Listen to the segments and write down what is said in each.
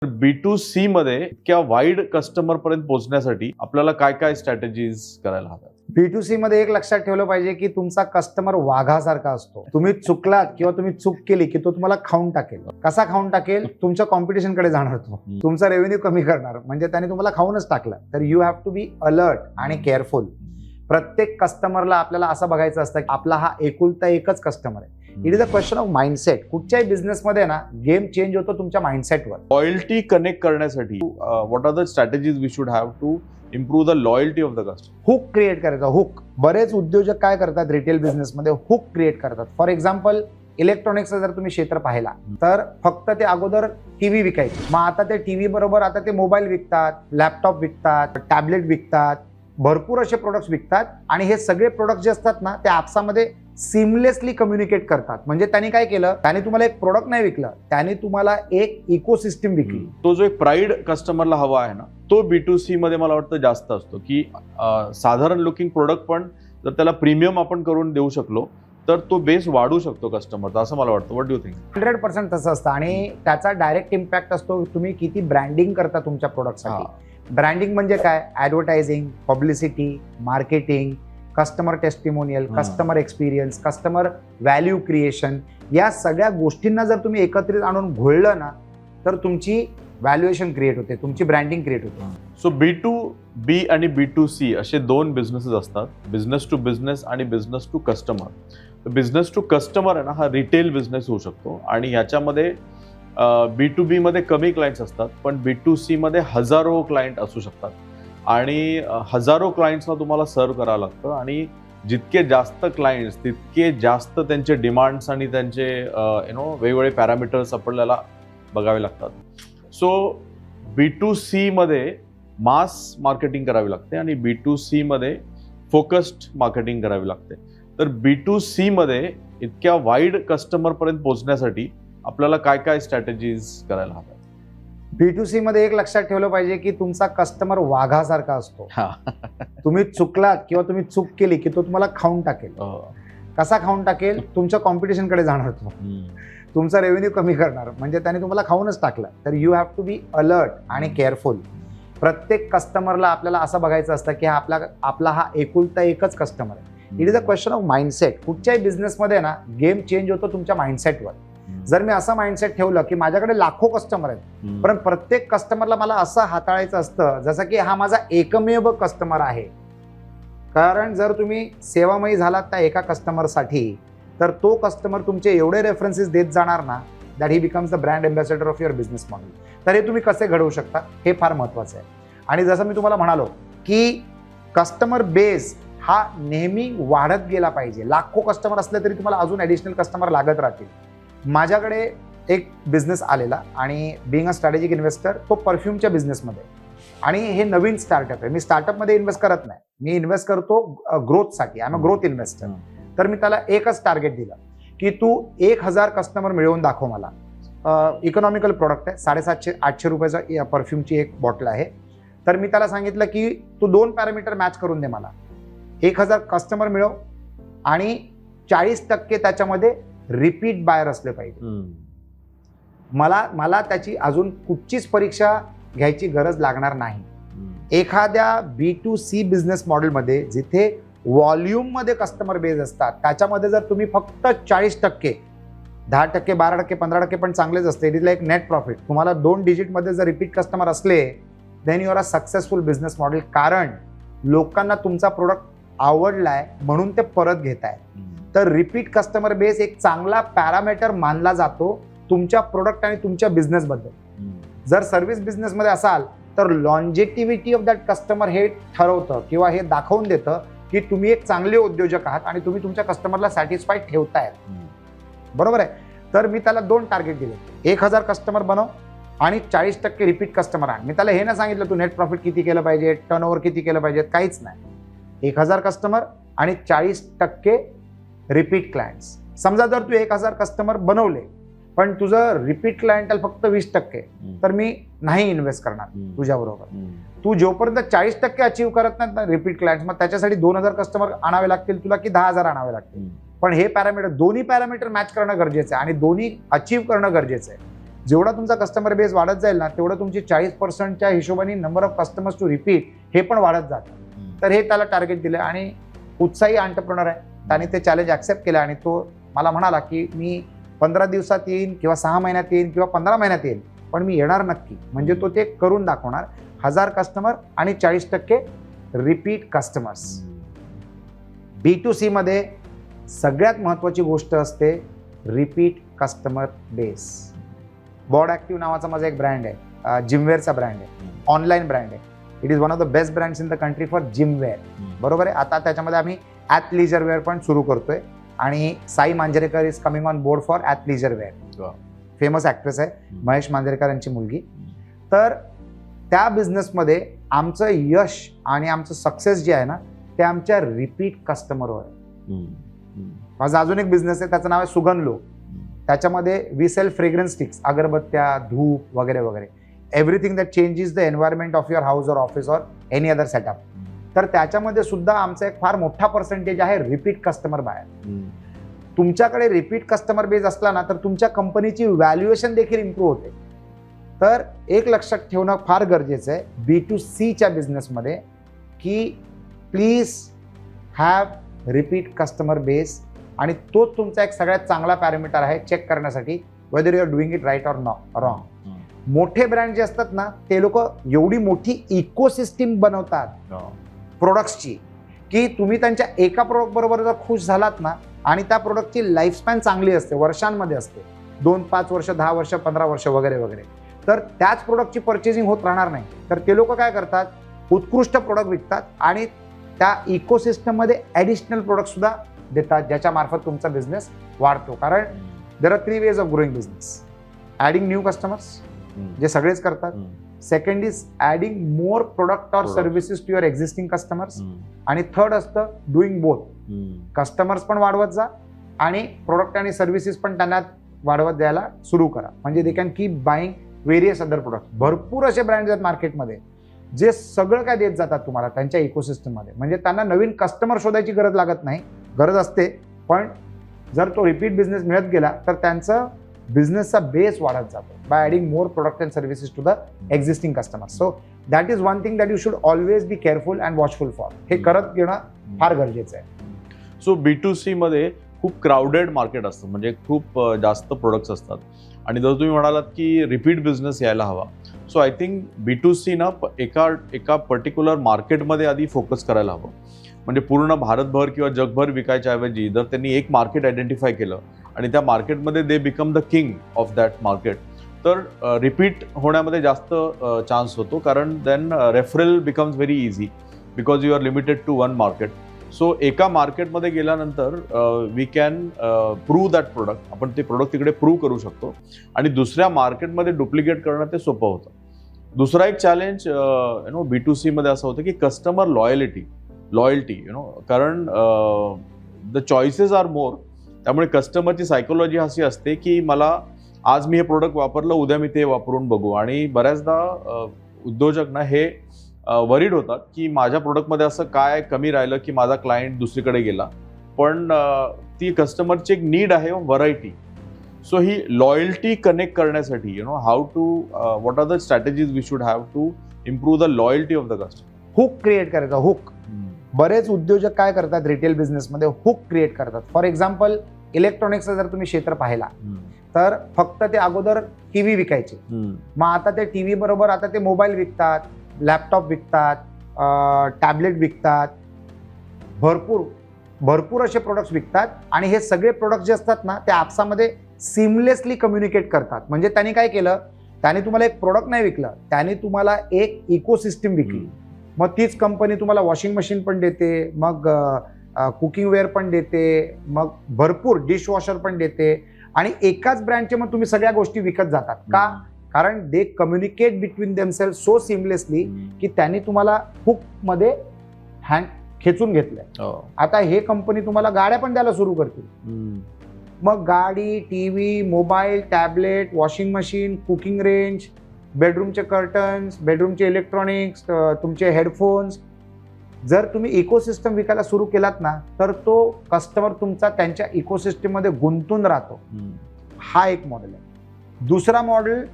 B2C मध्ये इतक्या wide customer पर्यंत पोहोचण्यासाठी आपल्याला काय काय स्ट्रॅटेजीज करायला हव्यात? B2C मध्ये एक लक्षात ठेवलं पाहिजे की तुमचा कस्टमर वाघासारखा असतो. तुम्ही चुकलात किंवा तुम्ही चूक केली की तो तुम्हाला खाऊन टाकेल. कसा खाऊन टाकेल? तुमच्या कॉम्पिटिशन कडे जाणार तो, तुमचा रेव्हेन्यू कमी करणार, म्हणजे त्याने तुम्हाला खाऊनच टाकलं. तर you have to be alert आणि केअरफुल. प्रत्येक कस्टमरला आपल्याला असं बघायचं असतं की आपला हा एकुलता एकच कस्टमर आहे. It is a question of mindset. कुठच्याही बिझनेसमध्ये ना गेम चेंज होतो तुमच्या माइंडसेटवर. लॉयल्टी कनेक्ट करण्यासाठी what are the strategies we should have to improve the loyalty of the customer? Hook create करायचा. हुक. बरेच उद्योजक काय करतात रिटेल बिझनेसमध्ये, हुक क्रिएट करतात. फॉर एक्झाम्पल, इलेक्ट्रॉनिक्सचं जर तुम्ही क्षेत्र पाहिला तर फक्त ते अगोदर टीव्ही विकायचे. मग आता ते टीव्ही बरोबर आता ते मोबाईल विकतात, लॅपटॉप विकतात, टॅबलेट विकतात, भरपूर असे प्रोडक्ट्स विकतात. आणि हे सगळे प्रोडक्ट जे असतात ना ते आपसामध्ये सिमलेसली कम्युनिकेट करतात. म्हणजे त्यांनी काय केलं, त्याने तुम्हाला एक प्रोडक्ट नाही विकलं, त्याने तुम्हाला एक इकोसिस्टम विकली. तो जो एक प्राईड कस्टमरला हवा आहे ना, तो B2C मध्ये मला वाटतं जास्त असतो. की साधारण लुकिंग प्रोडक्ट पण जर त्याला प्रीमियम आपण करून देऊ शकलो तर तो बेस वाढू शकतो कस्टमरचा, असं मला वाटतं. What do you think? 100% तसं असतं. आणि त्याचा डायरेक्ट इम्पॅक्ट असतो तुम्ही किती ब्रँडिंग करता तुमच्या प्रोडक्टसाठी. ब्रँडिंग म्हणजे काय? Advertising, publicity, marketing, customer testimonial, customer experience, customer value creation, या सगळ्या गोष्टींना जर तुम्ही एकत्रित आणून घोळलं ना तर तुमची व्हॅल्युएशन क्रिएट होते, तुमची ब्रँडिंग क्रिएट होते. सो B2B आणि B2C असे दोन बिझनेसेस असतात. बिझनेस टू बिझनेस आणि business to customer. Business to customer आहे ना, हा रिटेल बिझनेस होऊ शकतो. आणि ह्याच्यामध्ये B2B मध्ये कमी क्लायंट्स असतात, पण B2C मध्ये हजारो क्लायंट असू शकतात. आणि हजारो क्लायंट्सना तुम्हाला सर्व करावं लागतं. आणि जितके जास्त क्लायंट्स तितके जास्त त्यांचे डिमांड्स आणि त्यांचे वेगवेगळे पॅरामीटर्स आपल्याला बघावे लागतात. सो B2C मध्ये मास मार्केटिंग करावी लागते आणि B2C मध्ये फोकस्ड मार्केटिंग करावी लागते. तर B2C मध्ये इतक्या वाईड कस्टमर पर्यंत पोहोचण्यासाठी आपल्याला काय काय स्ट्रॅटेजीज करायला हव्यात? B2C मध्ये एक लक्षात ठेवलं पाहिजे की तुमचा कस्टमर वाघासारखा असतो. तुम्ही चुकलात किंवा तुम्ही चूक केली की तो तुम्हाला खाऊन टाकेल. कसा खाऊन टाकेल? तुमच्या कॉम्पिटिशन कडे जाणार तो, तुमचा रेव्हेन्यू कमी करणार, म्हणजे त्याने तुम्हाला खाऊनच टाकलं. तर you have to be alert आणि केअरफुल. प्रत्येक कस्टमरला आपल्याला असं बघायचं असतं की आपला हा एकुलता एकच कस्टमर आहे. It is a question of mindset. कुठच्याही बिझनेसमध्ये ना गेम चेंज होतो तुमच्या माइंडसेटवर. जर मी असं माइंडसेट ठेवलं की माझ्याकडे लाखो कस्टमर आहेत, पण प्रत्येक कस्टमरला मला असं हाताळायचं असतं जसं की हा माझा एकमेव कस्टमर आहे. कारण जर तुम्ही सेवामयी झालात त्या एका कस्टमरसाठी तर तो कस्टमर तुमचे एवढे रेफरन्सेस देत जाणार ना that he becomes the brand ambassador of your business model. तर हे तुम्ही कसे घडवू शकता हे फार महत्त्वाचं आहे. आणि जसं मी तुम्हाला म्हणालो की कस्टमर बेस हा नेहमी वाढत गेला पाहिजे. लाखो कस्टमर असले तरी तुम्हाला अजून ॲडिशनल कस्टमर लागत राहतील. माझ्याकडे एक बिझनेस आलेला आणि बिंग अ स्ट्रॅटेजिक इन्व्हेस्टर, तो परफ्यूमच्या बिझनेसमध्ये. आणि हे नवीन स्टार्टअप आहे. मी स्टार्टअपमध्ये इन्व्हेस्ट करत नाही, मी इन्व्हेस्ट करतो ग्रोथसाठी. I am a growth investor. तर मी त्याला एकच टार्गेट दिलं की तू 1000 कस्टमर मिळवून दाखव मला. इकॉनॉमिकल प्रोडक्ट आहे, 750-800 रुपयाचा परफ्यूमची एक बॉटल आहे. तर मी त्याला सांगितलं की तू 2 पॅरामीटर मॅच करून दे मला. 1000 कस्टमर मिळव आणि 40% त्याच्यामध्ये रिपीट बायर असले पाहिजे. मला त्याची अजून कुठचीच परीक्षा घ्यायची गरज लागणार नाही. एखाद्या B2C बिझनेस मॉडेलमध्ये जिथे व्हॉल्यूममध्ये कस्टमर बेस असतात त्याच्यामध्ये जर तुम्ही फक्त 40%, 10%, 12%, 15% पण चांगलेच असते, तिथलं एक नेट प्रॉफिट तुम्हाला 2 डिजिटमध्ये जर रिपीट कस्टमर असले then you are a successful business model. कारण लोकांना तुमचा प्रोडक्ट आवडलाय म्हणून ते परत घेत आहे. तर रिपीट कस्टमर बेस एक चांगला पॅरामीटर मानला जातो तुमच्या प्रोडक्ट आणि तुमच्या बिझनेसबद्दल. जर सर्व्हिस बिझनेसमध्ये असाल तर लॉन्जेटिव्हिटी ऑफ दॅट कस्टमर हे ठरवतं किंवा हे दाखवून देतं की तुम्ही एक चांगले उद्योजक आहात आणि तुम्ही तुमच्या कस्टमरला सॅटिस्फाईड ठेवतायत. बरोबर आहे. तर मी त्याला 2 टार्गेट दिले, 1000 कस्टमर बनव आणि 40% रिपीट कस्टमर आण. मी त्याला हे नाही सांगितलं तू नेट प्रॉफिट किती केलं पाहिजे, टर्नओव्हर किती केलं पाहिजे, काहीच नाही. 1000 कस्टमर आणि 40% रिपीट क्लायंट्स. समजा जर तू 1000 कस्टमर बनवले पण तुझं रिपीट क्लायंटल फक्त 20%, तर मी नाही इन्व्हेस्ट करणार तुझ्याबरोबर. तू जोपर्यंत 40% अचीव्ह करत नाहीत ना रिपीट क्लायंट्स, मग त्याच्यासाठी 2000 कस्टमर आणावे लागतील तुला की 10,000 आणावे लागतील. पण हे पॅरामीटर, दोन्ही पॅरामीटर मॅच करणं गरजेचं आहे आणि दोन्ही अचीव्ह करणं गरजेचं आहे. जेवढा तुमचा कस्टमर बेस वाढत जाईल ना, तेवढं तुमची 40%च्या हिशोबाने number of customers to repeat हे पण वाढत जातं. तर हे त्याला टार्गेट दिलं आणि उत्साही एंटरप्रेन्योर आहे, त्याने ते चॅलेंज ऍक्सेप्ट केलं आणि तो मला म्हणाला की मी 15 दिवसात येईन किंवा 6 महिन्यात येईन किंवा 15 महिन्यात येईन, पण मी येणार नक्की. म्हणजे तो ते करून दाखवणार. 1000 कस्टमर आणि 40% रिपीट कस्टमर्स. B2C मध्ये सगळ्यात महत्वाची गोष्ट असते repeat customer base. Bod Active नावाचा माझा एक ब्रँड आहे, जिमवेअरचा ब्रँड आहे, ऑनलाईन ब्रँड आहे. It is one of the best brands in the country for gymwear. बरोबर आहे. आता त्याच्यामध्ये आम्ही ॲथलीजर वेअर पण सुरू करतोय आणि Sai Manjrekar is coming on board for athleisure wear. Famous actress आहे, महेश मांजरेकर यांची मुलगी. तर त्या बिझनेसमध्ये आमचं यश आणि आमचं सक्सेस जे आहे ना, ते आमच्या रिपीट कस्टमरवर आहे. माझा अजून एक बिझनेस आहे, त्याचं नाव आहे सुगंधलो. त्याच्यामध्ये वी सेल फ्रेग्रन्स स्टिक्स, अगरबत्त्या, धूप वगैरे वगैरे, everything that changes the environment of your house or office or any other setup. तर त्याच्यामध्ये सुद्धा आमचा एक फार मोठा पर्सेंटेज आहे रिपीट कस्टमर बायर. तुमच्याकडे रिपीट कस्टमर बेस असला ना, तर तुमच्या कंपनीची व्हॅल्युएशन देखील इम्प्रूव्ह होते. तर एक लक्षात ठेवणं फार गरजेचं आहे B2Cच्या बिझनेसमध्ये की please have repeat customer base, आणि तोच तुमचा एक सगळ्यात चांगला पॅरामीटर आहे चेक करण्यासाठी whether you are doing it right or wrong. मोठे ब्रँड जे असतात ना, ते लोक एवढी मोठी इकोसिस्टीम बनवतात प्रोडक्ट्सची की तुम्ही त्यांच्या एका प्रोडक्ट बरोबर जर खुश झालात ना, आणि त्या प्रोडक्टची लाईफस्पॅन चांगली असते, वर्षांमध्ये असते, 2, 5 वर्ष, 10 वर्ष, 15 वर्ष वगैरे वगैरे, तर त्याच प्रोडक्टची पर्चेसिंग होत राहणार नाही. तर ते लोक काय करतात, उत्कृष्ट प्रोडक्ट विकतात आणि त्या इकोसिस्टममध्ये ॲडिशनल प्रोडक्ट सुद्धा देतात, ज्याच्या मार्फत तुमचा बिझनेस वाढतो. कारण there are 3 ways of growing business. Adding new customers, जे सगळेच करतात. Second is adding more product or services to your existing customers. आणि थर्ड असतं डुईंग बोथ. कस्टमर्स पण वाढवत जा आणि प्रोडक्ट आणि सर्व्हिसेस पण त्यांना वाढवत द्यायला सुरू करा, म्हणजे they can keep buying various other product. भरपूर असे ब्रँड्स आहेत मार्केटमध्ये जे सगळं काय देत जातात तुम्हाला त्यांच्या इकोसिस्टममध्ये, म्हणजे त्यांना नवीन कस्टमर शोधायची गरज लागत नाही. गरज असते, पण जर तो रिपीट बिझनेस मिळत गेला तर त्यांचं बिझनेसचा बेस वाढत जातो by adding more product and services to the existing customers. So that is one thing that you should always be careful and watchful for. हे करत घेणं फार गरजेचं आहे. सो B2C मध्ये खूप क्राऊडेड मार्केट असतं, म्हणजे खूप जास्त प्रोडक्ट्स असतात. आणि जर तुम्ही म्हणालात की रिपीट बिझनेस यायला हवा, सो आय थिंक B2C ना एका पर्टिक्युलर मार्केटमध्ये आधी फोकस करायला हवं. म्हणजे पूर्ण भारतभर किंवा जगभर विकायच्या ऐवजी जर त्यांनी एक मार्केट आयडेंटिफाय केलं आणि त्या मार्केटमध्ये they become the king of that market, तर रिपीट होण्यामध्ये जास्त चान्स होतो. कारण then referral becomes very easy because you are limited to one market. So एका मार्केटमध्ये गेल्यानंतर we can prove that product, आपण ते प्रोडक्ट तिकडे प्रूव्ह करू शकतो आणि दुसऱ्या मार्केटमध्ये डुप्लिकेट करणं ते सोपं होतं. दुसरा एक चॅलेंज B2C मध्ये असं होतं की कस्टमर लॉयल्टी कारण द चॉईसेस आर मोर. त्यामुळे कस्टमरची सायकोलॉजी अशी असते की मला आज मी हे प्रोडक्ट वापरलं, उद्या मी ते वापरून बघू. आणि बऱ्याचदा उद्योजक ना हे वरीड होतात की माझ्या प्रोडक्टमध्ये असं काय कमी राहिलं की माझा क्लायंट दुसरीकडे गेला. पण ती कस्टमरची एक नीड आहे व्हरायटी. सो ही लॉयल्टी कनेक्ट करण्यासाठी how to what are the strategies we should have to improve the loyalty of the customer. Hook create करायचा, हुक. बरेच उद्योजक काय करतात रिटेल बिझनेसमध्ये, हुक क्रिएट करतात. फॉर एक्झाम्पल इलेक्ट्रॉनिक्सचं जर तुम्ही क्षेत्र पाहिला तर फक्त ते अगोदर टीव्ही विकायचे, मग आता ते टीव्ही बरोबर आता ते मोबाईल विकतात, लॅपटॉप विकतात, टॅबलेट विकतात, भरपूर असे प्रोडक्ट्स विकतात. आणि हे सगळे प्रोडक्ट्स जे असतात ना, ते आपसामध्ये सिमलेसली कम्युनिकेट करतात. म्हणजे त्यांनी काय केलं, त्याने तुम्हाला एक प्रोडक्ट नाही विकलं, त्याने तुम्हाला एक इकोसिस्टीम विकली. मग तीच कंपनी तुम्हाला वॉशिंग मशीन पण देते, मग कुकिंग वेअर पण देते, मग भरपूर डिशवॉशर पण देते, आणि एकाच ब्रँडचे मग तुम्ही सगळ्या गोष्टी विकत जातात. का? कारण they communicate between themselves so seamlessly की त्यांनी तुम्हाला हुक मध्ये हँड खेचून घेतलंय. आता हे कंपनी तुम्हाला गाड्या पण द्यायला सुरू करतील. मग गाडी, TV, mobile, tablet, washing machine, cooking range, बेडरूमचे कर्टन्स, बेडरूमचे इलेक्ट्रॉनिक्स, तुमचे हेडफोन्स, जर तुम्ही इकोसिस्टम विकायला सुरू केलात ना, तर तो कस्टमर तुमचा त्यांच्या इकोसिस्टममध्ये गुंतून राहतो. हा एक मॉडेल आहे. दुसरा मॉडेल,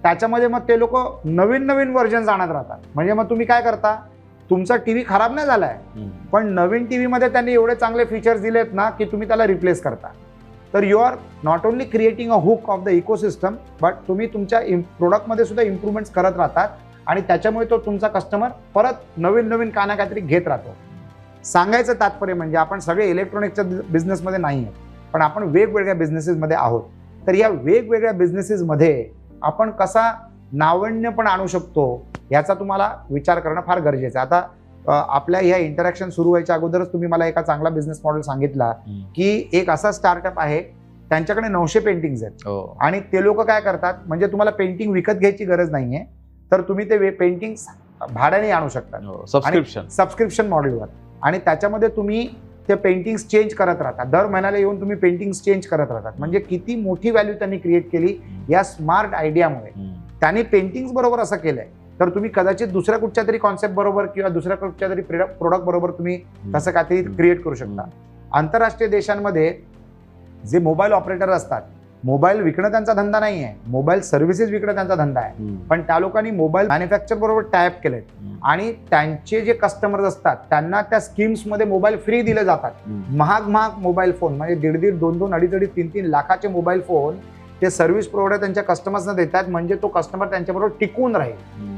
त्याच्यामध्ये मग ते लोक नवीन नवीन व्हर्जन्स आणत राहतात. म्हणजे मग तुम्ही काय करता, तुमचा टीव्ही खराब नाही झालाय, पण नवीन टीव्ही मध्ये त्यांनी एवढे चांगले फीचर्स दिलेत ना की तुम्ही त्याला रिप्लेस करता. तर you are not only creating a hook of the ecosystem, but तुम्ही तुमच्या प्रोडक्टमध्ये सुद्धा इम्प्रूव्हमेंट्स करत राहतात आणि त्याच्यामुळे तो तुमचा कस्टमर परत नवीन नवीन काहीतरी घेत राहतो. सांगायचं तात्पर्य म्हणजे आपण सगळे इलेक्ट्रॉनिक्सच्या बिझनेसमध्ये नाही आहे, पण आपण वेगवेगळ्या बिझनेसेसमध्ये आहोत. तर या वेगवेगळ्या बिझनेसेसमध्ये आपण कसा नाविन्य पण आणू शकतो याचा तुम्हाला विचार करणं फार गरजेचं आहे. आता आपल्या ह्या इंटरॅक्शन सुरू व्हायच्या अगोदरच तुम्ही मला एका चांगला बिझनेस मॉडेल सांगितला की एक असा स्टार्टअप आहे, त्यांच्याकडे 900 पेंटिंग्स आहेत आणि ते लोक काय करतात, म्हणजे तुम्हाला पेंटिंग विकत घ्यायची गरज नाहीये, तर तुम्ही ते पेंटिंग भाड्याने आणू शकता सबस्क्रिप्शन मॉडेलवर, आणि त्याच्यामध्ये तुम्ही ते पेंटिंग्स चेंज करत राहतात. दर महिन्याला येऊन तुम्ही पेंटिंग्स चेंज करत राहतात. म्हणजे किती मोठी व्हॅल्यू त्यांनी क्रिएट केली या स्मार्ट आयडियामुळे. त्यांनी पेंटिंग्स बरोबर असं केलंय, तर तुम्ही कदाचित दुसऱ्या कुठच्या तरी कॉन्सेप्ट बरोबर किंवा दुसऱ्या कुठच्या तरी प्रोडक्ट बरोबर तुम्ही तसं काहीतरी क्रिएट करू शकता. आंतरराष्ट्रीय देशांमध्ये जे मोबाईल ऑपरेटर असतात, मोबाईल विकणं त्यांचा धंदा नाही आहे, मोबाईल सर्व्हिसेस विकणं त्यांचा धंदा आहे. पण त्या लोकांनी मोबाईल मॅन्युफॅक्चर बरोबर टायअप केलेत आणि त्यांचे जे कस्टमर्स असतात त्यांना त्या स्कीम्समध्ये मोबाईल फ्री दिले जातात. महाग मोबाईल फोन, म्हणजे 1.5, 2, 2.5, 3 लाखाचे मोबाईल फोन ते सर्व्हिस प्रोव्हायडर त्यांच्या कस्टमर्सना देतात, म्हणजे तो कस्टमर त्यांच्याबरोबर टिकून राहील.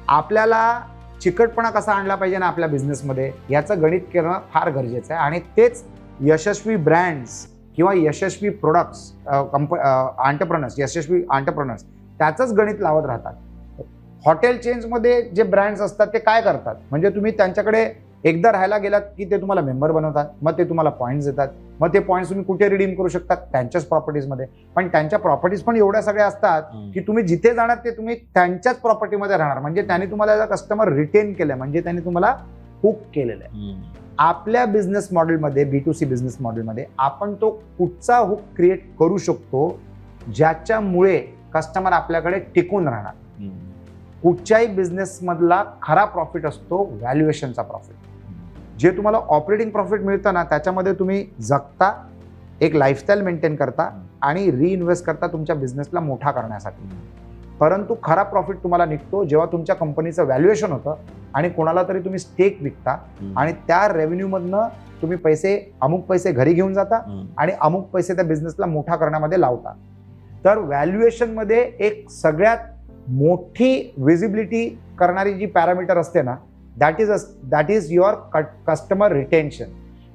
आपल्याला चिकटपणा कसा आणला पाहिजे ना आपल्या बिझनेसमध्ये, याचं गणित करणं फार गरजेचं आहे. आणि तेच यशस्वी ब्रँड्स किंवा यशस्वी प्रोडक्ट्स, एंटरप्रेनर्स, यशस्वी एंटरप्रेनर्स त्याचंच गणित लावत राहतात. हॉटेल चेन्समध्ये जे ब्रँड्स असतात ते काय करतात, म्हणजे तुम्ही त्यांच्याकडे एकदा राहायला गेलात की ते तुम्हाला मेंबर बनवतात, मग ते तुम्हाला पॉईंट्स देतात, मग ते पॉईंट्स तुम्ही कुठे रिडीम करू शकतात, त्यांच्याच प्रॉपर्टीजमध्ये. पण त्यांच्या प्रॉपर्टीज पण एवढ्या सगळ्या असतात की तुम्ही जिथे जाणार ते तुम्ही त्यांच्याच प्रॉपर्टीमध्ये राहणार. म्हणजे त्यांनी तुम्हाला कस्टमर रिटेन केलं, म्हणजे त्यांनी तुम्हाला हुक केलेलं आहे. आपल्या बिझनेस मॉडेलमध्ये, B2C बिझनेस मॉडेलमध्ये आपण तो कुठचा हुक क्रिएट करू शकतो ज्याच्यामुळे कस्टमर आपल्याकडे टिकून राहणार. कुठच्याही बिझनेस मधला खरा प्रॉफिट असतो व्हॅल्युएशनचा प्रॉफिट. जे तुम्हाला ऑपरेटिंग प्रॉफिट मिळतं ना, त्याच्यामध्ये तुम्ही जगता, एक लाईफस्टाईल मेंटेन करता आणि रिइन्व्हेस्ट करता तुमच्या बिझनेसला मोठा करण्यासाठी. परंतु खरा प्रॉफिट तुम्हाला निघतो जेव्हा तुमच्या कंपनीचं व्हॅल्युएशन होतं आणि कोणाला तरी तुम्ही स्टेक विकता आणि त्या रेव्हेन्यूमधनं तुम्ही अमुक पैसे घरी घेऊन जाता आणि अमुक पैसे त्या बिझनेसला मोठा करण्यामध्ये लावता. तर व्हॅल्युएशनमध्ये एक सगळ्यात मोठी विजिबिलिटी करणारी जी पॅरामीटर असते ना, that is your customer retention.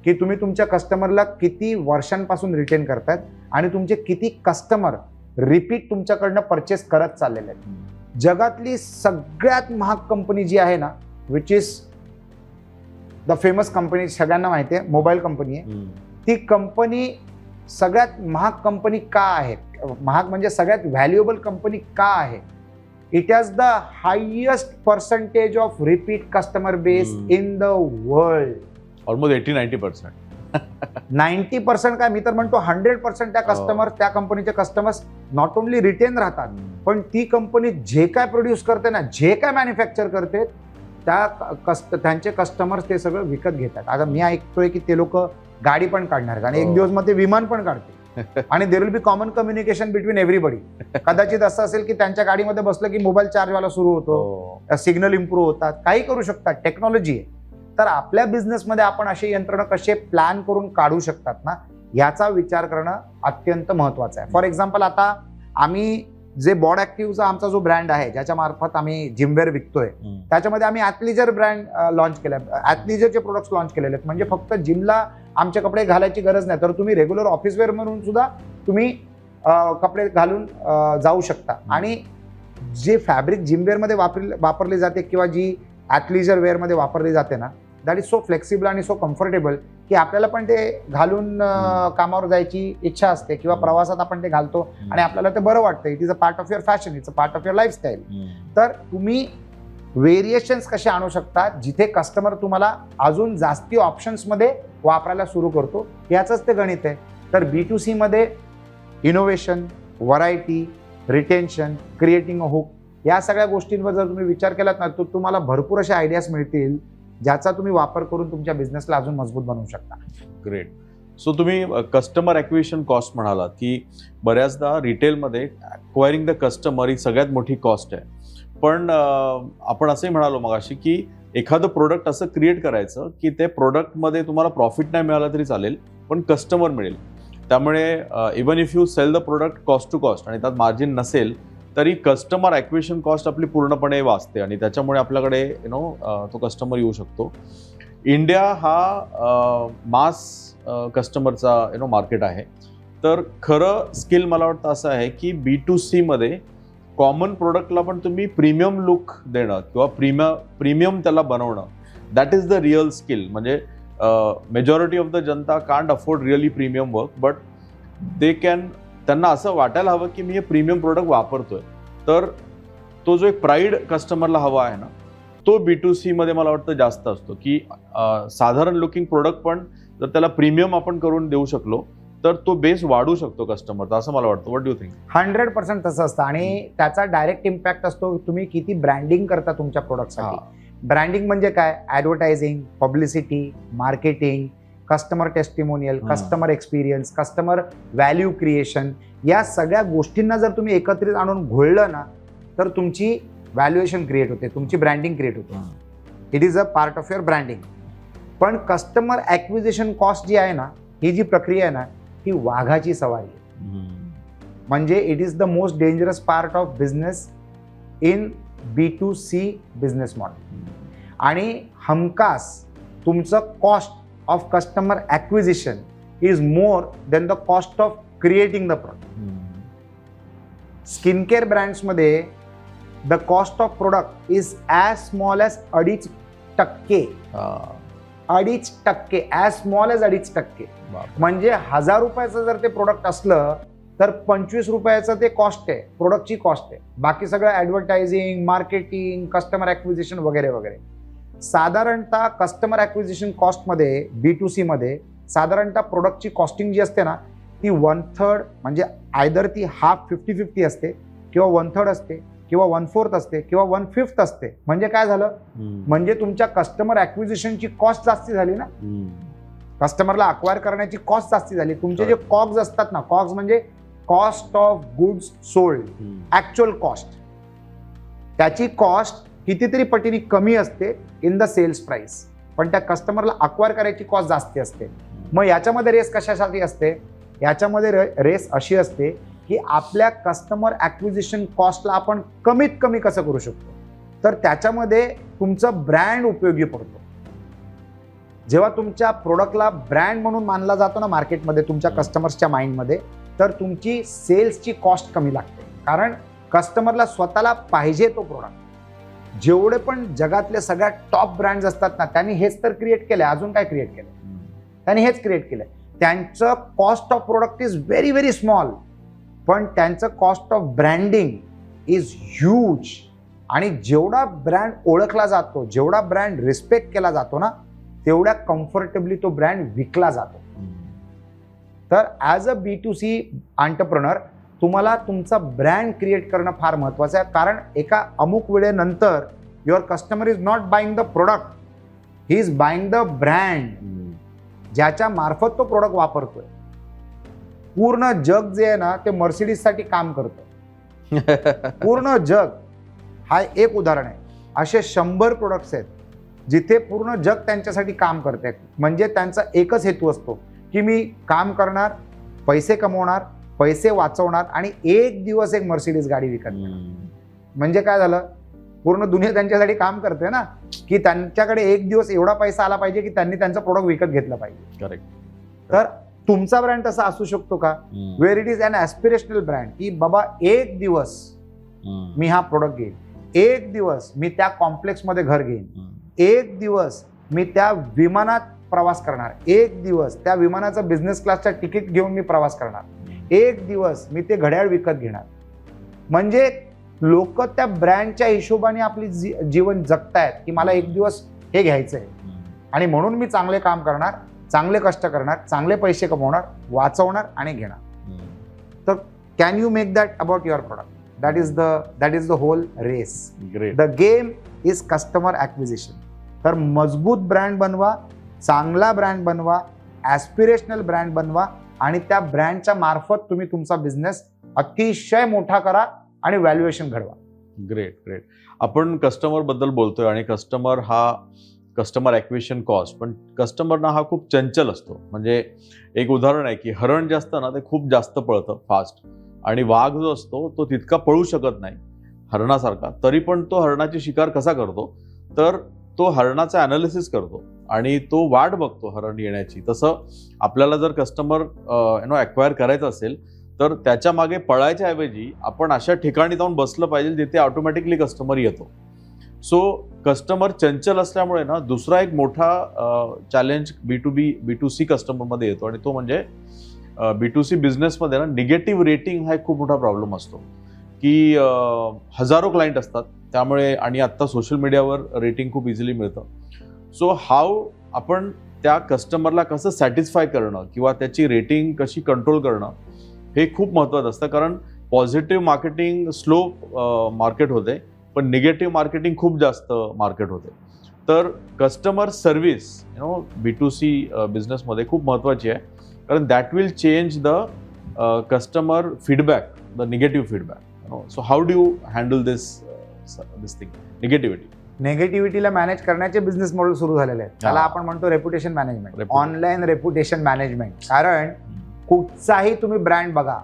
की तुम्ही तुमच्या कस्टमरला किती वर्षांपासून रिटेन करतायत आणि तुमचे किती कस्टमर रिपीट तुमच्याकडनं परचेस करत चाललेले आहेत. जगातली सगळ्यात महाग कंपनी जी आहे ना, which is the famous company, सगळ्यांना माहिती आहे, मोबाईल कंपनी आहे. ती कंपनी सगळ्यात महाग कंपनी का आहे, महाग म्हणजे सगळ्यात व्हॅल्युएबल कंपनी का आहे? It has the highest percentage of repeat customer base in the world. Almost 80-90%. 90% काय, मी तर म्हणतो 100% त्या कस्टमर, त्या कंपनीचे कस्टमर्स नॉट ओनली रिटेन राहतात, पण ती कंपनी जे काय प्रोड्यूस करते ना, जे काय मॅन्युफॅक्चर करते, त्यांचे कस्टमर्स ते सगळं विकत घेतात. आता मी ऐकतोय की ते लोक गाडी पण काढणार आहेत आणि एक दिवस मग ते विमान पण काढते आणि there will be common communication between everybody. कदाचित असं असेल की त्यांच्या गाडीमध्ये बसलं की मोबाईल चार्ज व्हायला सुरू होतो, सिग्नल इम्प्रूव्ह होतात, काही करू शकतात, टेक्नॉलॉजी आहे. तर आपल्या बिझनेसमध्ये आपण असे यंत्रणा कसे प्लॅन करून काढू शकतात ना, याचा विचार करणं अत्यंत महत्वाचं आहे. फॉर एक्झाम्पल, आता आम्ही जे बॉड ऍक्टिव्हचा आमचा जो ब्रँड आहे, ज्याच्या मार्फत आम्ही जिमवेअर विकतोय, त्याच्यामध्ये आम्ही ॲथलीजर ब्रँड लॉन्च केलाय, ॲथलीजरचे प्रोडक्ट्स लॉन्च केलेले आहेत. म्हणजे फक्त जिमला आमचे कपडे घालायची गरज नाही, तर तुम्ही रेग्युलर ऑफिस वेअर म्हणून सुद्धा तुम्ही कपडे घालून जाऊ शकता. आणि जे फॅब्रिक जिमवेअरमध्ये वापरले जाते किंवा जी ॲथलीजर वेअरमध्ये वापरली जाते ना, दॅट इज सो फ्लेक्सिबल आणि सो कम्फर्टेबल की आपल्याला पण ते घालून कामावर जायची इच्छा असते किंवा प्रवासात आपण ते घालतो आणि आपल्याला ते बरं वाटतं. It is a part of your fashion, it's a part of your lifestyle. तर तुम्ही व्हेरिएशन्स कसे आणू शकता जिथे कस्टमर तुम्हाला अजून जास्ती ऑप्शन्समध्ये वापरायला सुरू करतो, याचंच ते गणित आहे. तर B2C मध्ये innovation, variety, retention, creating a hook, या सगळ्या गोष्टींवर जर तुम्ही विचार केलात ना, तर तुम्हाला भरपूर असे आयडियाज मिळतील ज्याचा तुम्ही वापर करून तुमच्या बिझनेसला अजून मजबूत बनवू शकता. ग्रेट. सो तुम्ही कस्टमर ॲक्विजिशन कॉस्ट म्हणालात की बऱ्याचदा रिटेलमध्ये अक्वायरिंग द कस्टमर ही सगळ्यात मोठी कॉस्ट आहे. पण आपण असंही म्हणालो मगाशी की एखादं प्रोडक्ट असं क्रिएट करायचं की ते प्रोडक्टमध्ये तुम्हाला प्रॉफिट नाही मिळाला तरी चालेल, पण कस्टमर मिळेल. त्यामुळे even if you sell the product cost to cost आणि त्यात मार्जिन नसेल तरी कस्टमर ॲक्विजिशन कॉस्ट आपली पूर्णपणे वाचते आणि त्याच्यामुळे आपल्याकडे तो कस्टमर येऊ शकतो. इंडिया हा मास कस्टमरचा मार्केट आहे. तर खरं स्किल मला वाटतं असं आहे की B2C मध्ये कॉमन प्रोडक्टला पण तुम्ही प्रीमियम लुक देणं किंवा प्रीमियम त्याला बनवणं, that is the real skill. म्हणजे majority of the janta can't afford really premium work, but they can, त्यांना असं वाटायला हवं की मी हे प्रीमियम प्रोडक्ट वापरतोय. तर तो जो एक प्राईड कस्टमरला हवा आहे ना, तो B2C मध्ये मला वाटतं जास्त असतो की साधारण लुकिंग प्रोडक्ट पण जर त्याला प्रीमियम आपण करून देऊ शकलो तर तो बेस वाढू शकतो कस्टमरचा, असं मला वाटतं. What do you think? 100% तसं असतं आणि त्याचा डायरेक्ट इम्पॅक्ट असतो तुम्ही किती ब्रँडिंग करता तुमच्या प्रोडक्टसाठी. ब्रँडिंग म्हणजे काय? Advertising, publicity, marketing, customer testimonial, customer experience, customer value creation, या सगळ्या गोष्टींना जर तुम्ही एकत्रित आणून घोळलं ना तर तुमची व्हॅल्युएशन क्रिएट होते, तुमची ब्रँडिंग क्रिएट होते. It is a part of your branding. पण कस्टमर ॲक्विजिशन कॉस्ट जी आहे ना, ही जी प्रक्रिया आहे ना, ही वाघाची सवारी आहे. म्हणजे it is the most dangerous part of business in B2C business model. आणि हमखास तुमचं cost of customer acquisition is more than the cost of creating the product. Skin care ब्रँड्समध्ये the cost of product is as small as 2.5%. 2.5%, as small as 2.5%. म्हणजे 1000 रुपयाचं जर ते product असलं तर 25 रुपयाचं ते कॉस्ट आहे, प्रोडक्टची कॉस्ट आहे. बाकी सगळं ॲडव्हर्टायझिंग, मार्केटिंग, कस्टमर ॲक्विजिशन वगैरे वगैरे. साधारणतः कस्टमर ॲक्विजिशन कॉस्टमध्ये B2C मध्ये साधारणतः प्रोडक्टची कॉस्टिंग जी असते ना ती 1/3, म्हणजे आयदर ती हाफ 50-50 असते किंवा 1/3 असते किंवा 1/4 असते किंवा 1/5 असते. म्हणजे काय झालं? म्हणजे तुमच्या कस्टमर ॲक्विजिशनची कॉस्ट जास्ती झाली ना, कस्टमरला अक्वायर करण्याची कॉस्ट जास्ती झाली. तुमचे जे कॉग्स असतात ना, कॉग्स म्हणजे cost of goods sold, actual cost, त्याची कॉस्ट कितीतरी पटीने कमी असते इन द सेल्स प्राइस, पण त्या कस्टमरला अक्वायर करायची कॉस्ट जास्ती असते. मग याच्यामध्ये रेस कशासाठी असते? याच्यामध्ये रेस अशी असते की आपल्या कस्टमर ॲक्विजिशन कॉस्टला आपण कमीत कमी कसं करू शकतो. तर त्याच्यामध्ये तुमचं ब्रँड उपयोगी पडतो. जेव्हा तुमच्या प्रोडक्टला ब्रँड म्हणून मानला जातो ना मार्केटमध्ये तुमच्या कस्टमर्सच्या माइंडमध्ये, तर तुमची सेल्सची कॉस्ट कमी लागते. कारण कस्टमरला स्वतःला पाहिजे तो प्रोडक्ट. जेवढे पण जगातले सगळ्यात टॉप ब्रँड्स असतात ना, त्यांनी हेच तर क्रिएट केलंय. अजून काय क्रिएट केलंय? त्यांनी हेच क्रिएट केलंय. त्यांचं cost of product is very very small, पण त्यांचं cost of branding is huge. आणि जेवढा ब्रँड ओळखला जातो, जेवढा ब्रँड रिस्पेक्ट केला जातो ना, तेवढ्या कम्फर्टेबली तो ब्रँड विकला जातो. तर ॲज अ B2C एंटरप्रेन्योर तुम्हाला तुमचा ब्रँड क्रिएट करणं फार महत्त्वाचं आहे. कारण एका अमुक वेळेनंतर your customer is not buying the product, he is buying the brand, ज्याच्या मार्फत तो प्रोडक्ट वापरतोय. पूर्ण जग जे आहे ना ते मर्सिडीजसाठी काम करतं. पूर्ण जग. हा एक उदाहरण आहे. असे 100 प्रोडक्ट्स आहेत जिथे पूर्ण जग त्यांच्यासाठी काम करते. म्हणजे त्यांचा एकच हेतू असतो की मी काम करणार, पैसे कमवणार, पैसे वाचवणार आणि एक दिवस एक मर्सिडीज गाडी विकत घेणार. म्हणजे काय झालं? पूर्ण दुनिया त्यांच्यासाठी काम करते ना, की त्यांच्याकडे एक दिवस एवढा पैसा आला पाहिजे की त्यांनी त्यांचं प्रोडक्ट विकत घेतलं पाहिजे. करेक्ट. तर तुमचा ब्रँड तसा असू शकतो का? Where it is an aspirational brand, की बाबा एक दिवस मी हा प्रोडक्ट घेईन, एक दिवस मी त्या कॉम्प्लेक्समध्ये घर घेईन, एक दिवस मी त्या विमानात प्रवास करणार, एक दिवस त्या विमानाचं बिझनेस क्लासचं तिकीट घेऊन मी प्रवास करणार, एक दिवस मी ते घड्याळ विकत घेणार. म्हणजे लोक त्या ब्रँडच्या हिशोबाने आपली जीवन जगतायत की मला एक दिवस हे घ्यायचंय आणि म्हणून मी चांगले काम करणार, चांगले कष्ट करणार, चांगले पैसे कमवणार, वाचवणार आणि घेणार. तर can you make that about your product? That is the whole raise. The game is customer acquisition. तर मजबूत ब्रँड बनवा, चांगला ब्रँड बनवा, ॲस्पिरेशनल ब्रँड बनवा आणि त्या ब्रँडच्या मार्फत तुम्ही तुमचा बिझनेस अतिशय मोठा करा आणि व्हॅल्युएशन घडवा. Great great. आपण कस्टमर बद्दल बोलतोय आणि कस्टमर ॲक्विजिशन कॉस्ट, पण कस्टमरना हा खूप चंचल असतो. म्हणजे एक उदाहरण आहे की हरण जे असतं ना ते खूप जास्त पळतं फास्ट, आणि वाघ जो असतो तो तितका पळू शकत नाही हरणासारखा. तरी पण तो हरणाची शिकार कसा करतो, तर तो हरणाचा अनालिसिस करतो आणि तो वाट बघतो हरण येण्याची. तसं आपल्याला जर कस्टमर ॲक्वायर करायचं असेल तर त्याच्या मागे पळायच्या ऐवजी आपण अशा ठिकाणी जाऊन बसलं पाहिजे जिथे ऑटोमॅटिकली कस्टमर येतो. सो कस्टमर चंचल असल्यामुळे ना दुसरा एक मोठा चॅलेंज B2B B2C कस्टमरमध्ये येतो, आणि तो म्हणजे B2C बिझनेसमध्ये ना निगेटिव्ह रेटिंग हा एक खूप मोठा प्रॉब्लेम असतो की हजारो क्लायंट असतात त्यामुळे, आणि आत्ता सोशल मीडियावर रेटिंग खूप इझिली मिळतं. सो हाऊ आपण त्या कस्टमरला कसं सॅटिस्फाय करणं किंवा त्याची रेटिंग कशी कंट्रोल करणं हे खूप महत्त्वाचं असतं. कारण पॉझिटिव्ह मार्केटिंग स्लो मार्केट होते, पण निगेटिव्ह मार्केटिंग खूप जास्त मार्केट होते. तर कस्टमर सर्व्हिस B2C बिझनेसमध्ये खूप महत्त्वाची आहे, कारण that will change the customer feedback, the negative feedback. So how do you handle this thing, निगेटिव्हिटीला मॅनेज करण्याचे बिझनेस मॉडेल सुरू झालेले आहेत. त्याला आपण म्हणतो reputation management, online reputation management. कारण कुठचाही तुम्ही ब्रँड बघा,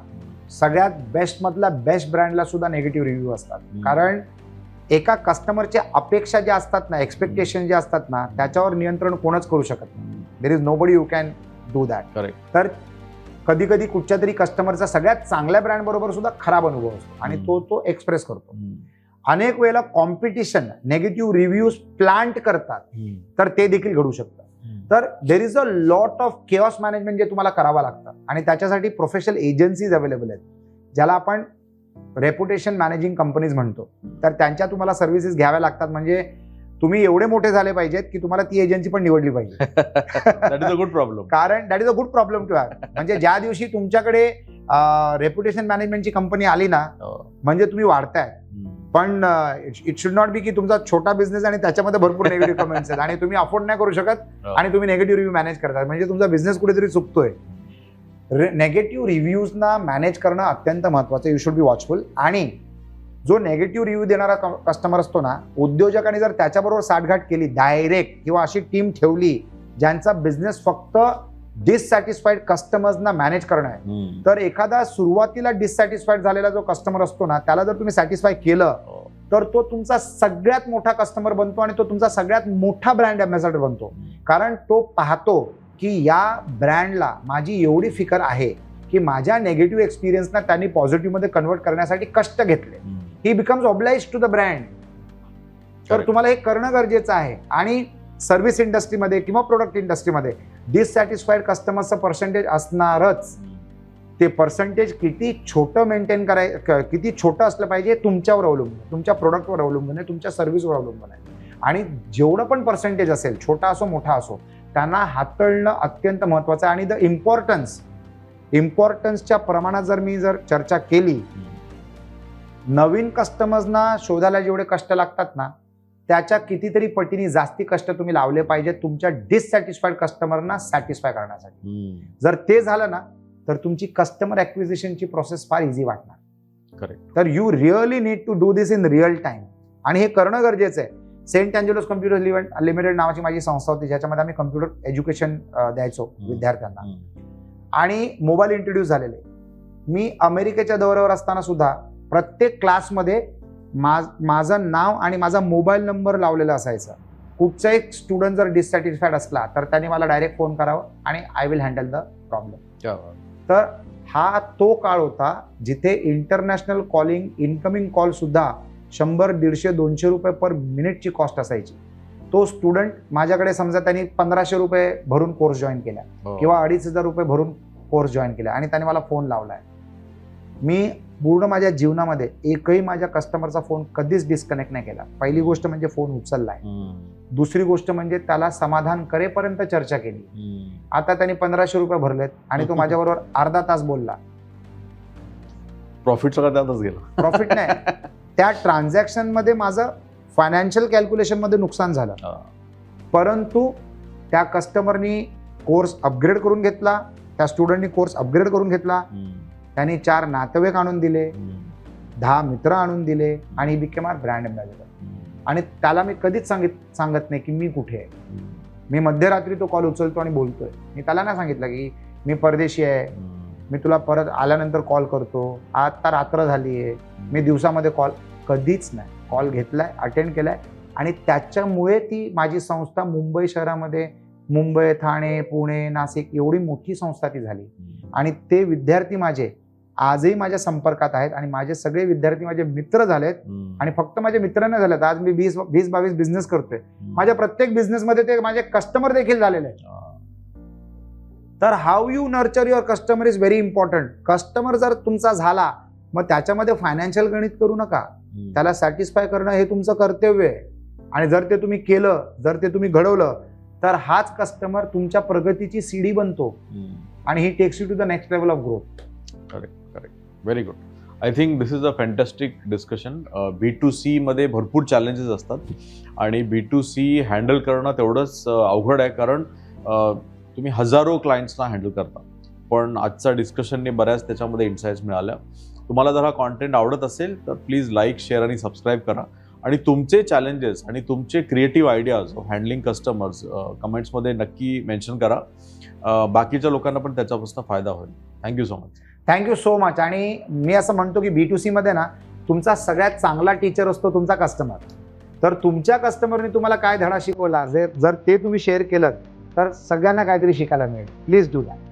सगळ्यात बेस्ट मधला बेस्ट ब्रँडला सुद्धा निगेटिव्ह रिव्ह्यू असतात. कारण एका कस्टमरच्या अपेक्षा ज्या असतात ना, एक्सपेक्टेशन जे असतात ना, त्याच्यावर नियंत्रण कोणच करू शकत नाही. There is nobody you can do that. Correct. तर कधी कधी कुठच्या तरी कस्टमरचा सगळ्यात चांगल्या ब्रँड बरोबर सुद्धा खराब अनुभव असतो आणि तो एक्सप्रेस करतो. अनेक वेळेला कॉम्पिटिशन नेगेटिव्ह रिव्ह्यूज प्लांट करतात, तर ते देखील घडू शकतं. तर there is a lot of chaos management जे तुम्हाला करावं लागतं, आणि त्याच्यासाठी प्रोफेशनल एजन्सीज अवेलेबल आहेत ज्याला आपण रेप्युटेशन मॅनेजिंग कंपनीज म्हणतो. तर त्यांच्या तुम्हाला सर्व्हिसेस घ्याव्या लागतात. म्हणजे तुम्ही एवढे मोठे झाले पाहिजेत की तुम्हाला ती एजन्सी पण निवडली पाहिजे. That is a good problem. कारण that is a good problem to have. म्हणजे ज्या दिवशी तुमच्याकडे रेप्युटेशन मॅनेजमेंटची कंपनी आली ना, म्हणजे तुम्ही वाढताय. पण इट शुड नॉट बी की तुमचा छोटा बिझनेस आणि त्याच्यामध्ये भरपूर निगेटिव्ह कमेंट्स आहेत आणि तुम्ही अफोर्ड नाही करू शकत आणि तुम्ही निगेटिव्ह रिव्ह्यू मॅनेज करताय, म्हणजे तुमचा बिझनेस कुठेतरी चुकतोय. नेगेटिव्ह रिव्ह्यूजना मॅनेज करणं अत्यंत महत्वाचं. You should be watchful. आणि जो नेगेटिव्ह रिव्ह्यू देणारा कस्टमर असतो ना, उद्योजकांनी जर त्याच्याबरोबर साठगाठ केली डायरेक्ट, किंवा अशी टीम ठेवली ज्यांचा बिझनेस फक्त डिससॅटिस्फाईड कस्टमर्सना मॅनेज करणं आहे, तर एखादा सुरुवातीला डिससॅटिस्फाईड झालेला जो कस्टमर असतो ना, त्याला जर तुम्ही सॅटिस्फाय केलं तर तो तुमचा सगळ्यात मोठा कस्टमर बनतो आणि तो तुमचा सगळ्यात मोठा ब्रँड अँबॅसेडर बनतो. कारण तो पाहतो की या ब्रँडला माझी एवढी फिकर आहे की माझ्या नेगेटिव्ह एक्सपिरियन्सना त्यांनी पॉझिटिव्हमध्ये कन्वर्ट करण्यासाठी कष्ट घेतले. He becomes obliged to the brand. तर तुम्हाला हे करणं गरजेचं आहे. आणि सर्व्हिस इंडस्ट्रीमध्ये किंवा प्रोडक्ट इंडस्ट्रीमध्ये डिससॅटिस्फाईड कस्टमरचं पर्सेंटेज असणारच. ते पर्सेंटेज किती छोटं मेंटेन किती छोटं असलं पाहिजे तुमच्यावर अवलंबून, तुमच्या प्रोडक्टवर अवलंबून आहे, तुमच्या सर्व्हिसवर अवलंबून आहे. आणि जेवढं पण पर्सेंटेज असेल, छोटा असो मोठा असो, त्यांना हाताळणं अत्यंत महत्वाचं आहे. आणि द इम्पॉर्टन्सच्या प्रमाणात जर मी चर्चा केली, नवीन कस्टमर्सना शोधायला जेवढे कष्ट लागतात ना, त्याच्या कितीतरी पटीने जास्ती कष्ट तुम्ही लावले पाहिजेत तुमच्या डिससॅटिस्फाईड कस्टमरना सॅटिस्फाय करण्यासाठी. जर ते झालं ना, तर तुमची कस्टमर ॲक्विजिशनची प्रोसेस फार इझी वाटणार. करेक्ट. तर you really need to do this in real time, आणि हे करणं गरजेचं आहे. सेंट अँजेलोस कम्प्युटर लिमिटेड नावाची माझी संस्था होती, ज्याच्यामध्ये आम्ही कम्प्युटर एज्युकेशन द्यायचो विद्यार्थ्यांना. आणि मोबाईल इंट्रोड्यूस झालेले. मी अमेरिकेच्या दौऱ्यावर असताना सुद्धा प्रत्येक क्लासमध्ये माझं नाव आणि माझा मोबाईल नंबर लावलेला असायचा. कुठचाही स्टुडंट जर डिससॅटिस्फाईड असला तर त्याने मला डायरेक्ट फोन करावा आणि I will handle the problem. तर हा तो काळ होता जिथे इंटरनॅशनल कॉलिंग, इनकमिंग कॉल सुद्धा 100, 150, 200 रुपये पर मिनिटची कॉस्ट असायची. तो स्टुडंट माझ्याकडे समजा त्यांनी 1500 रुपये भरून कोर्स जॉईन केला किंवा 2500 रुपये भरून कोर्स जॉईन केला आणि त्याने मला फोन लावलाय. मी पूर्ण माझ्या जीवनामध्ये एकही माझ्या कस्टमरचा फोन कधीच डिस्कनेक्ट नाही केला. पहिली गोष्ट म्हणजे फोन उचललाय. दुसरी गोष्ट म्हणजे त्याला समाधान करेपर्यंत चर्चा केली. आता त्यांनी 1500 रुपये भरलेत आणि तो माझ्याबरोबर अर्धा तास बोलला. प्रॉफिट सगळं त्यातच गेलं. प्रॉफिट नाही, त्या ट्रान्झॅक्शन मध्ये माझं फायनान्शियल कॅल्क्युलेशन मध्ये नुकसान झालं, परंतु त्या कस्टमरनी कोर्स अपग्रेड करून घेतला, त्या स्टुडंटनी कोर्स अपग्रेड करून घेतला, त्यांनी 4 नातेवाईक आणून दिले, 10 मित्र आणून दिले आणि बिकेम आर ब्रँड अँबॅसेडर. आणि त्याला मी कधीच सांगत नाही की मी कुठे आहे. मी मध्यरात्री तो कॉल उचलतो आणि बोलतोय. मी त्याला नाही सांगितलं की मी परदेशी आहे, मी तुला परत आल्यानंतर कॉल करतो, आता रात्र झाली आहे, मी दिवसामध्ये कॉल, कधीच नाही. कॉल घेतलाय, अटेंड केलाय आणि त्याच्यामुळे ती माझी संस्था मुंबई शहरामध्ये, मुंबई, ठाणे, पुणे, नाशिक एवढी मोठी संस्था ती झाली. आणि ते विद्यार्थी माझे आजही माझ्या संपर्कात आहेत आणि माझे सगळे विद्यार्थी माझे मित्र झालेत. आणि फक्त माझे मित्र नाही झालेत, आज मी 20-22 बिझनेस करतोय. माझ्या प्रत्येक बिझनेसमध्ये ते माझे कस्टमर देखील झालेले आहेत. तर how you nurture your customer is very important. Customer जर तुमचा झाला, मग त्याच्यामध्ये फायनान्शियल गणित करू नका. त्याला सॅटिस्फाय करणं हे तुमचं कर्तव्य आहे. आणि जर ते तुम्ही केलं, जर ते तुम्ही घडवलं, तर हाच कस्टमर तुमच्या प्रगतीची सीडी बनतो आणि ही takes you to the next level of growth. Correct. Very good. I think this is a fantastic discussion. B2C मध्ये भरपूर चॅलेंजेस असतात आणि B2C हँडल करणं तेवढंच अवघड आहे, कारण तुम्ही हजारो क्लायंट्सना हँडल करता. पण आजच्या डिस्कशनने बऱ्याच त्याच्यामध्ये इन्साइट्स मिळाल्या. तुम्हाला जर हा कॉन्टेंट आवडत असेल तर प्लीज लाईक, शेअर आणि सबस्क्राईब करा. आणि तुमचे चॅलेंजेस आणि तुमचे creative ideas of handling customers कमेंट्समध्ये नक्की मेन्शन करा. बाकीच्या लोकांना पण त्याच्यापासून फायदा होईल. Thank you so much. Thank you so much. आणि मी असं म्हणतो की B2C मध्ये ना तुमचा सगळ्यात चांगला टीचर असतो तुमचा कस्टमर. तर तुमच्या कस्टमरने तुम्हाला काय धडा शिकवला, जर ते तुम्ही शेअर केलं तर सगळ्यांना काहीतरी शिकायला मिळेल. Please do that.